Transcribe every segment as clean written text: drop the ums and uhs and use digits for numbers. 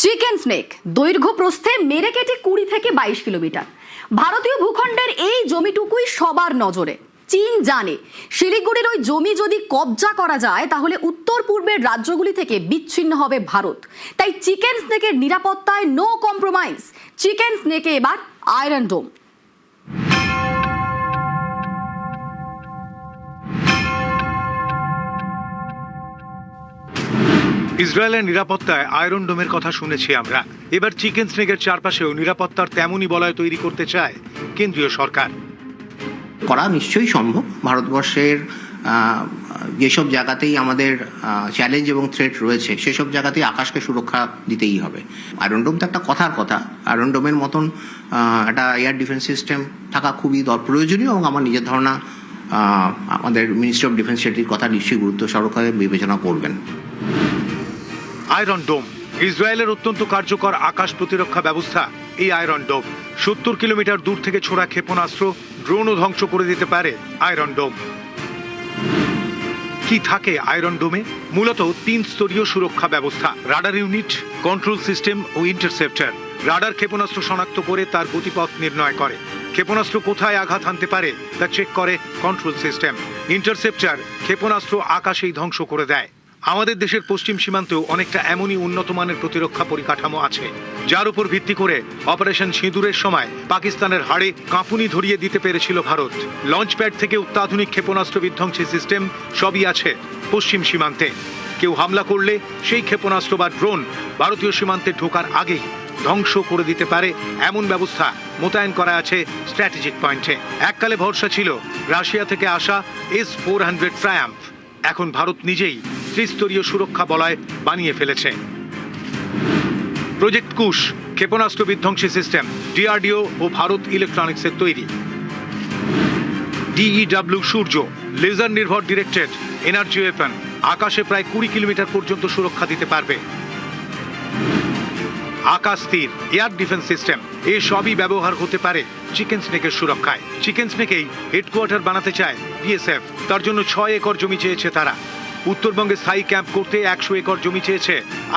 Chicken snake দৈর্ঘ্য প্রস্থে মেরে কেটে 20 থেকে 22 কিলোমিটার। ভারতীয় ভূখণ্ডের এই জমিটুকুই সবার নজরে। চীন জানে শিলিগুড়ির ওই জমি যদি কবজা করা যায় তাহলে উত্তর পূর্বের রাজ্যগুলি থেকে বিচ্ছিন্ন হবে ভারত। তাই চিকেন স্নেকের নিরাপত্তায় নো কম্প্রোমাইজ। চিকেন স্নেকে এবার আয়রন ডোম। ইসরায়েলের নিরাপত্তায় আয়রন ডোমের কথা শুনেছি আমরা। এবার চিকেন স্নেকের চারপাশেও নিরাপত্তার তেমনই বলয় তৈরি করতে চায় কেন্দ্রীয় সরকার। করা নিশ্চয়ই সম্ভব। ভারতবর্ষের যেসব জায়গাতেই আমাদের চ্যালেঞ্জ এবং থ্রেট রয়েছে সেসব জায়গাতেই আকাশকে সুরক্ষা দিতেই হবে। আয়রন ডোম তো একটা কথার কথা। আয়রন ডোমের মতন একটা এয়ার ডিফেন্স সিস্টেম থাকা খুবই প্রয়োজনীয় এবং আমার নিজের ধারণা আমাদের মিনিস্ট্রি অফ ডিফেন্স সেটির কথা নিশ্চয়ই গুরুত্ব সহকারে বিবেচনা করবেন। আয়রন ডোম ইসরায়েলের অত্যন্ত কার্যকর আকাশ প্রতিরক্ষা ব্যবস্থা। এই আয়রন ডোম 70 কিলোমিটার দূর থেকে ছোড়া ক্ষেপণাস্ত্র, ড্রোনও ধ্বংস করে দিতে পারে আয়রন ডোম। কি থাকে আয়রন ডোমে? মূলত 3 স্তরীয় সুরক্ষা ব্যবস্থা: রাডার ইউনিট, কন্ট্রোল সিস্টেম ও ইন্টারসেপ্টর। রাডার ক্ষেপণাস্ত্র শনাক্ত করে তার গতিপথ নির্ণয় করে। ক্ষেপণাস্ত্র কোথায় আঘাত হানতে পারে তা চেক করে কন্ট্রোল সিস্টেম। ইন্টারসেপ্টর ক্ষেপণাস্ত্র আকাশেই ধ্বংস করে দেয়। আমাদের দেশের পশ্চিম সীমান্তেও অনেকটা এমনই উন্নত মানের প্রতিরক্ষা পরিকাঠামো আছে, যার উপর ভিত্তি করে অপারেশন সিঁদুরের সময় পাকিস্তানের হাড়ে কাঁপুনি ধরিয়ে দিতে পেরেছিল ভারত। লঞ্চ প্যাড থেকে অত্যাধুনিক ক্ষেপণাস্ত্র বিধ্বংসী সিস্টেম সবই আছে পশ্চিম সীমান্তে। কেউ হামলা করলে সেই ক্ষেপণাস্ত্র বা ড্রোন ভারতীয় সীমান্তে ঢোকার আগেই ধ্বংস করে দিতে পারে এমন ব্যবস্থা মোতায়েন করা আছে স্ট্র্যাটেজিক পয়েন্টে। এককালে ভরসা ছিল রাশিয়া থেকে আসা S-400 ট্রায়াম্ফ। এখন ভারত নিজেই ত্রিস্তরীয় সুরক্ষা বলয় বানিয়ে ফেলেছে। প্রজেক্ট কুশ ক্ষেপণাস্ত্র বিধ্বংসী সিস্টেম DRDO ও ভারত ইলেকট্রনিক্সের তৈরি। DEW সূর্য লেজার নির্ভর ডিরেক্টেড এনার্জি ওয়েপন, আকাশে প্রায় 20 কিলোমিটার পর্যন্ত সুরক্ষা দিতে পারবে। আকাশ তীর এয়ার ডিফেন্স সিস্টেম, এই সবই ব্যবহার হতে পারে চিকেন স্নেকের সুরক্ষায়। চিকেন স্নেকেই হেডকোয়ার্টার বানাতে চায় BSF। তার জন্য 6 একর জমি চেয়েছে তারা। উত্তরবঙ্গে স্থায়ী ক্যাম্প করতে 100 একর জমি চেয়েছে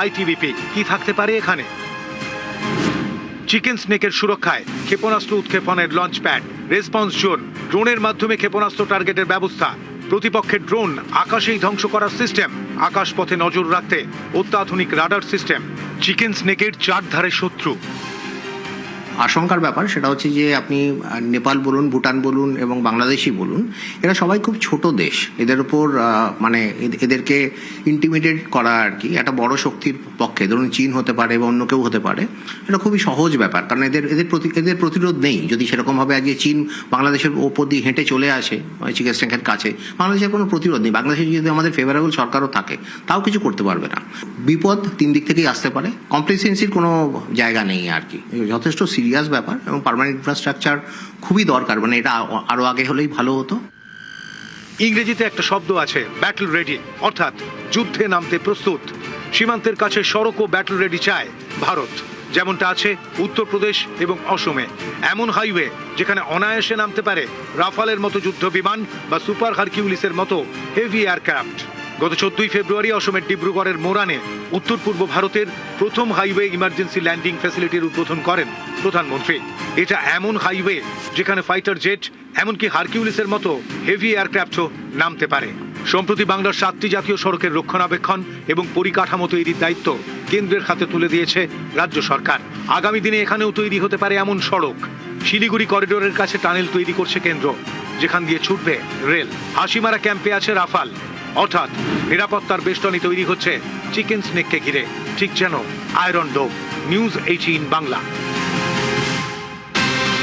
ITBP। কি থাকতে পারে এখানে? চিকেন স্নেকের সুরক্ষায় ক্ষেপণাস্ত্র উৎক্ষেপণের লঞ্চ প্যাড, রেসপন্স জোন, ড্রোনের মাধ্যমে ক্ষেপণাস্ত্র টার্গেটের ব্যবস্থা, প্রতিপক্ষের ড্রোন আকাশেই ধ্বংস করার সিস্টেম, আকাশপথে নজর রাখতে অত্যাধুনিক রাডার সিস্টেম। চিকেন স্নেকের চারধারে শত্রু। আশঙ্কার ব্যাপার সেটা হচ্ছে যে আপনি নেপাল বলুন, ভুটান বলুন এবং বাংলাদেশই বলুন, এরা সবাই খুব ছোট দেশ। এদের উপর এদেরকে ইন্টিমিডেট করা আর কি একটা বড় শক্তির পক্ষে, ধরুন চীন হতে পারে বা অন্য কেউ হতে পারে, এটা খুবই সহজ ব্যাপার। কারণ এদের প্রতিরোধ নেই। যদি সেরকমভাবে আজকে চীন বাংলাদেশের ওপর দিয়ে হেঁটে চলে আসে চিকেন স্নেকের কাছে, বাংলাদেশের কোনো প্রতিরোধ নেই। বাংলাদেশে যদি আমাদের ফেভারেবল সরকারও থাকে তাও কিছু করতে পারবে না। বিপদ 3 দিক থেকেই আসতে পারে। কমপ্লেসেন্সির কোনো জায়গা নেই আর কি। যথেষ্ট সিরিয়াস ব্যাপার এবং পার্মানেন্ট ইনফ্রাস্ট্রাকচার খুবই দরকার। মানে এটা আরো আগে হলেই ভালো হতো। ইংরেজিতে একটা শব্দ আছে ব্যাটল রেডি, অর্থাৎ যুদ্ধে নামতে প্রস্তুত। সীমান্তের কাছে সড়ক ও ব্যাটল রেডি চায় ভারত, যেমনটা আছে উত্তরপ্রদেশ এবং অসমে। এমন হাইওয়ে যেখানে অনায়াসে নামতে পারে রাফালের মতো যুদ্ধ বিমান বা সুপার হারকিউলিসের মতো হেভি এয়ারক্রাফট। গত 14 ফেব্রুয়ারি অসমের ডিব্রুগড়ের মোরানে উত্তর পূর্ব ভারতের প্রথম হাইওয়ে ইমার্জেন্সি ল্যান্ডিং ফ্যাসিলিটির উদ্বোধন করেন প্রধানমন্ত্রী। এটা এমন হাইওয়ে যেখানে ফাইটার জেট, এমনকি হারকিউলিসের মতো হেভি এয়ারক্রাফটও নামতে পারে। সম্প্রতি বাংলার 7টি জাতীয় সড়কের রক্ষণাবেক্ষণ এবং পরিকাঠামো তৈরির দায়িত্ব কেন্দ্রের হাতে তুলে দিয়েছে রাজ্য সরকার। আগামী দিনে এখানেও তৈরি হতে পারে এমন সড়ক। শিলিগুড়ি করিডোরের কাছে টানেল তৈরি করছে কেন্দ্র, যেখান দিয়ে ছুটবে রেল। হাসিমারা ক্যাম্পে আছে রাফাল। অর্থাৎ নিরাপত্তার বেষ্টনী তৈরি হচ্ছে চিকেন স্নেককে ঘিরে, ঠিক যেন আয়রন ডোম। নিউজ 18 বাংলা।